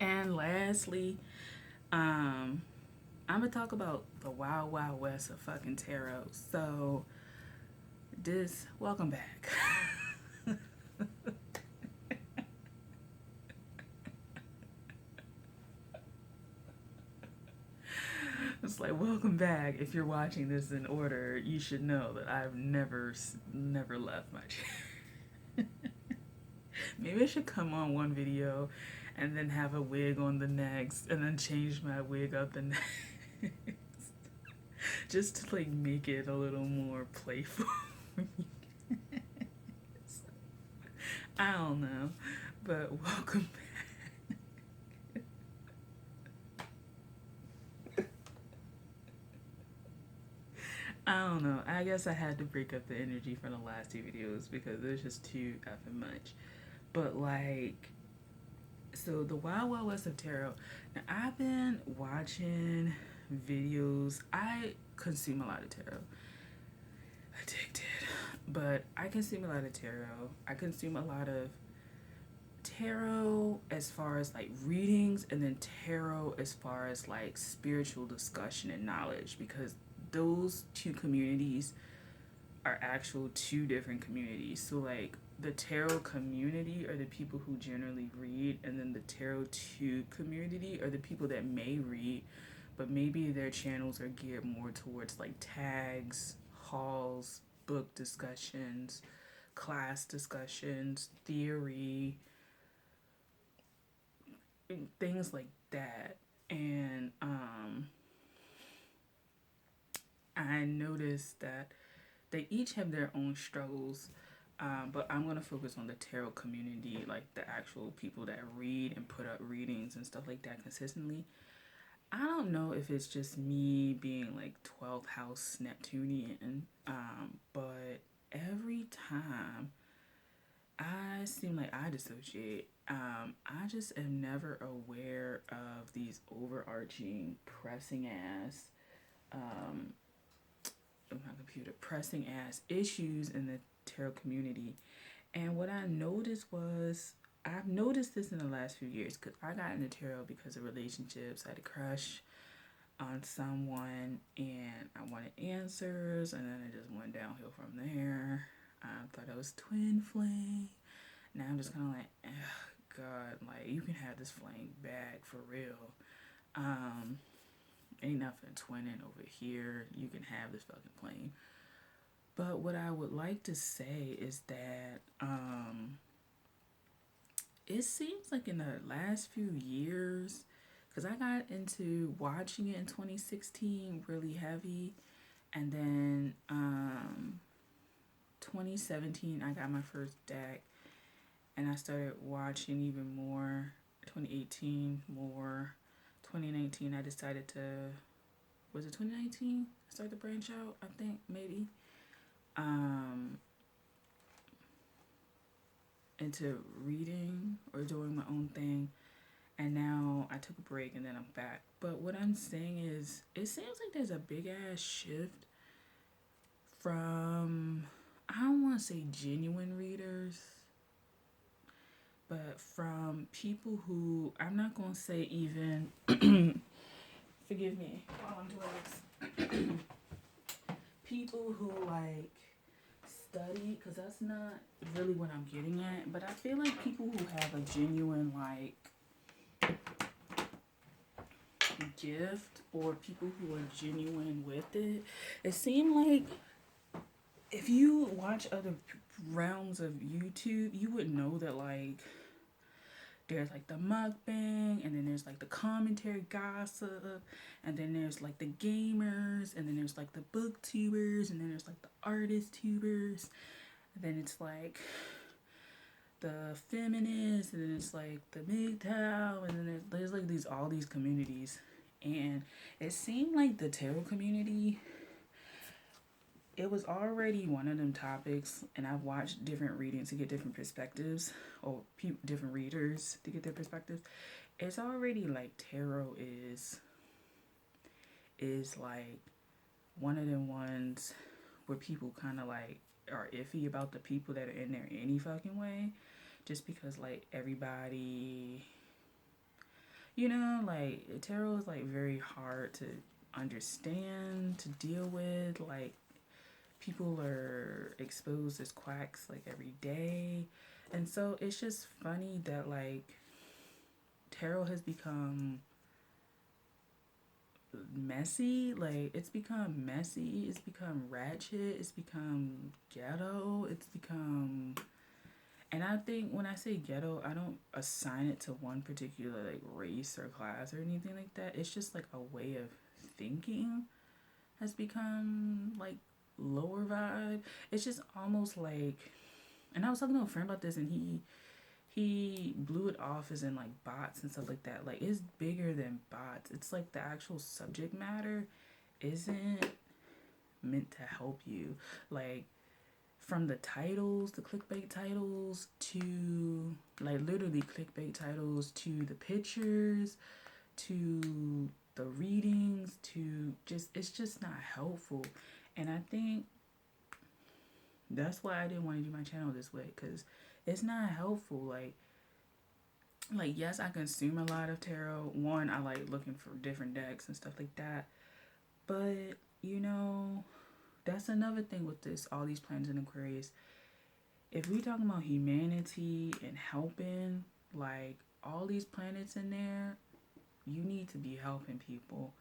And lastly, um, I'm gonna talk about the wild, wild west of fucking tarot. So, welcome back. It's like, welcome back. If you're watching this in order, you should know that I've never left my chair. Maybe I should come on one video and then have a wig on the next and then change my wig up the next. Just to like make it a little more playful. I don't know. But welcome I don't know. I guess I had to break up the energy from the last two videos because there's just too effing much. But like, so the Wild Wild West of Tarot. Now I've been watching videos. I consume a lot of tarot. Addicted. But I consume a lot of tarot. I consume a lot of tarot as far as like readings, and then tarot as far as like spiritual discussion and knowledge, because those two communities are actual two different communities. So like the tarot community are the people who generally read, and then the tarot 2 community are the people that may read, but maybe their channels are geared more towards like tags, hauls, book discussions, class discussions, theory, things like that. And I noticed that they each have their own struggles, but I'm going to focus on the tarot community, like the actual people that read and put up readings and stuff like that consistently. I don't know if it's just me being like 12th house Neptunian, but every time I seem like I dissociate. I just am never aware of these overarching, pressing ass, um, my computer, pressing ass issues in the tarot community. And what I noticed was, I've noticed this in the last few years because I got into tarot because of relationships. I had a crush on someone and I wanted answers, and then it just went downhill from there. I thought I was twin flame. Now I'm just kind of like, God, like you can have this flame back for real. Um, Ain't nothing twinning over here. You can have this fucking flame. But what I would like to say is that it seems like in the last few years, because I got into watching it in 2016 really heavy, and then 2017 I got my first deck, and I started watching even more. 2018 more. 2019 I decided to, was it 2019 I started to branch out, I think maybe, um into reading or doing my own thing. And now I took a break and then I'm back. But what I'm saying is, it seems like there's a big ass shift from, I don't want to say genuine readers, but from people who, I'm not going to say even, forgive me while I'm doing this, people who like study, because that's not really what I'm getting at, but I feel like people who have a genuine like gift, or people who are genuine with it, it seemed like if you watch other rounds of YouTube, you would know that like there's like the mukbang, and then there's like the commentary gossip, and then there's like the gamers, and then there's like the booktubers, and then there's like the artist tubers, and then it's like the feminists, and then it's like the MGTOW, and then there's like these all these communities. And it seemed like the tarot community, it was already one of them topics, and I've watched different readings to get different perspectives, or different readers to get their perspectives. It's already like tarot is like one of them ones where people kind of like are iffy about the people that are in there any fucking way, just because like everybody, Like tarot is like very hard to understand, to deal with. Like people are exposed as quacks like every day. And so it's just funny that like tarot has become messy. Like it's become messy, it's become ratchet, it's become ghetto, it's become, and I think when I say ghetto, I don't assign it to one particular like race or class or anything like that. It's just like a way of thinking has become like lower vibe. It's just almost like, and I was talking to a friend about this, and he blew it off as in like bots and stuff like that. Like it's bigger than bots. It's like the actual subject matter isn't meant to help you. Like from the titles, the clickbait titles, to like literally clickbait titles, to the pictures, to the readings, to just, it's just not helpful. And I think that's why I didn't want to do my channel this way, because it's not helpful. Like yes, I consume a lot of tarot. One, I like looking for different decks and stuff like that. But you know, that's another thing with this, all these planets in Aquarius. If we talking about humanity and helping, like all these planets in there, you need to be helping people.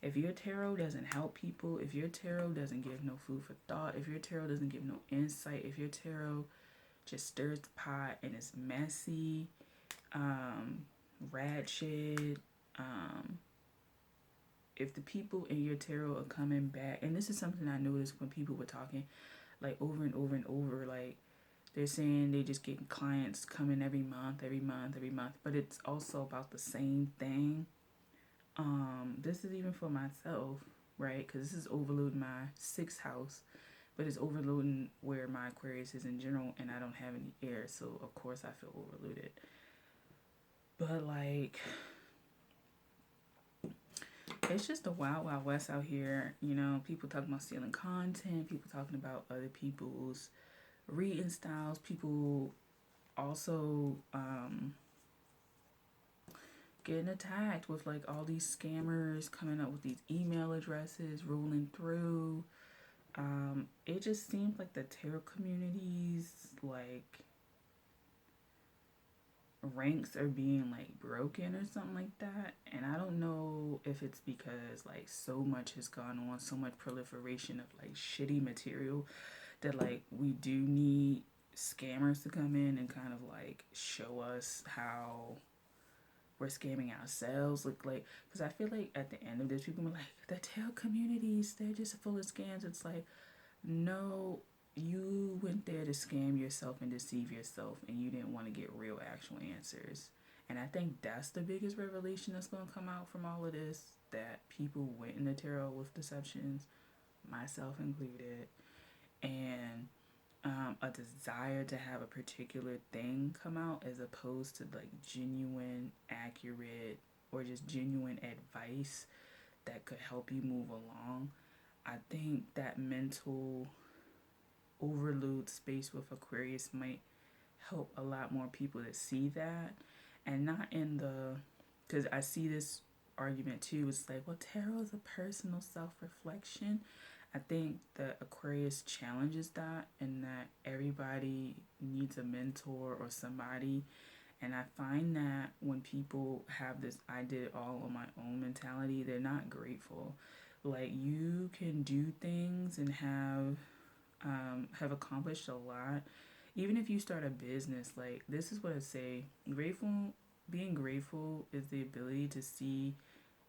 If your tarot doesn't help people, if your tarot doesn't give no food for thought, if your tarot doesn't give no insight, if your tarot just stirs the pot and it's messy, um, ratchet, um, if the people in your tarot are coming back, and this is something I noticed when people were talking, like over and over and over, like they're saying they just get clients coming every month, every month, every month, but it's also about the same thing. This is even for myself, right? Because this is overloading my sixth house, but it's overloading where my Aquarius is in general, and I don't have any air, so of course I feel overloaded. But like, it's just a wild, wild west out here. People talking about stealing content, people talking about other people's reading styles, people also getting attacked with like all these scammers coming up with these email addresses rolling through. It just seems like the tarot communities like ranks are being like broken or something like that, and I don't know if it's because like so much has gone on, so much proliferation of like shitty material, that like we do need scammers to come in and kind of like show us how we're scamming ourselves. Like because I feel like at the end of this, people are like, the tarot communities, they're just full of scams. It's like, no, you went there to scam yourself and deceive yourself, and you didn't want to get real actual answers. And I think that's the biggest revelation that's going to come out from all of this, that people went in the tarot with deceptions, myself included, and a desire to have a particular thing come out, as opposed to like genuine, accurate, or just genuine advice that could help you move along. I think that mental overload space with Aquarius might help a lot more people to see that, and not in the, because I see this argument too. It's like, well, tarot is a personal self reflection. I think that Aquarius challenges that, and that everybody needs a mentor or somebody. And I find that when people have this I did it all on my own mentality, they're not grateful. Like you can do things and have accomplished a lot. Even if you start a business, like this is what I say, being grateful is the ability to see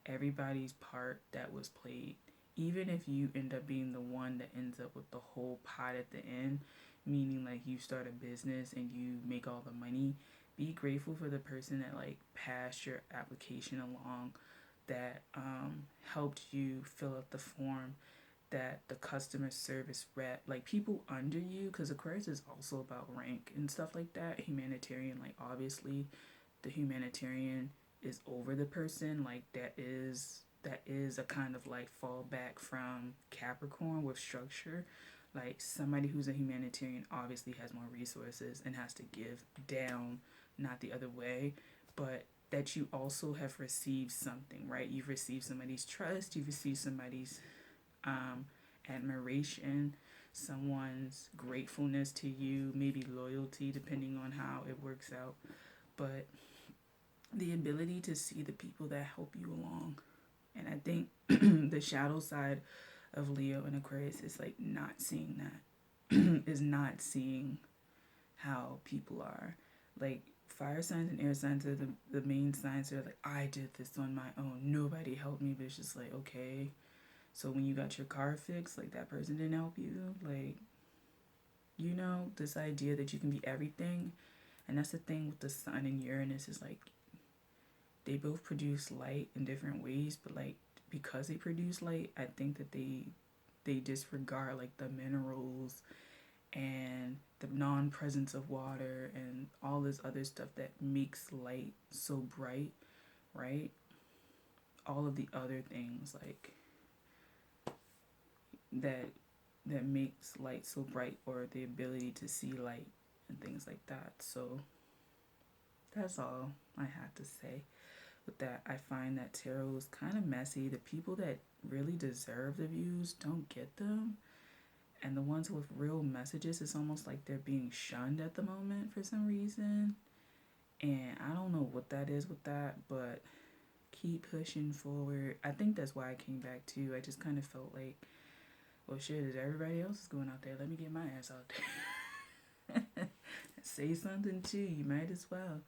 everybody's part that was played. Even if you end up being the one that ends up with the whole pot at the end, meaning like you start a business and you make all the money, be grateful for the person that like passed your application along, that helped you fill out the form, that the customer service rep, like people under you, because Aquarius is also about rank and stuff like that. Humanitarian, like obviously the humanitarian is over the person, like that is a kind of like fallback from Capricorn with structure. Like somebody who's a humanitarian obviously has more resources and has to give down, not the other way. But that you also have received something, right? You've received somebody's trust, you've received somebody's um, admiration, someone's gratefulness to you, maybe loyalty, depending on how it works out. But the ability to see the people that help you along. And I think the shadow side of Leo and Aquarius is like not seeing that, is not seeing how people are. Like fire signs and air signs are the main signs that are like, I did this on my own. Nobody helped me. But it's just like, okay. So when you got your car fixed, like that person didn't help you. Like, this idea that you can be everything. And that's the thing with the sun and Uranus is like they both produce light in different ways, but like because they produce light, I think that they disregard like the minerals and the non-presence of water and all this other stuff that makes light so bright, right? All of the other things like that makes light so bright, or the ability to see light and things like that. So that's all I have to say with that. I find that tarot is kind of messy. The people that really deserve the views don't get them, and the ones with real messages, it's almost like they're being shunned at the moment for some reason. And I don't know what that is with that, but keep pushing forward. I think that's why I came back too. I just kind of felt like, well, shit, is everybody else is going out there? Let me get my ass out there. Say something too. You might as well.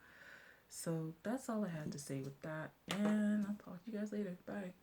So that's all I had to say with that. And I'll talk to you guys later. Bye.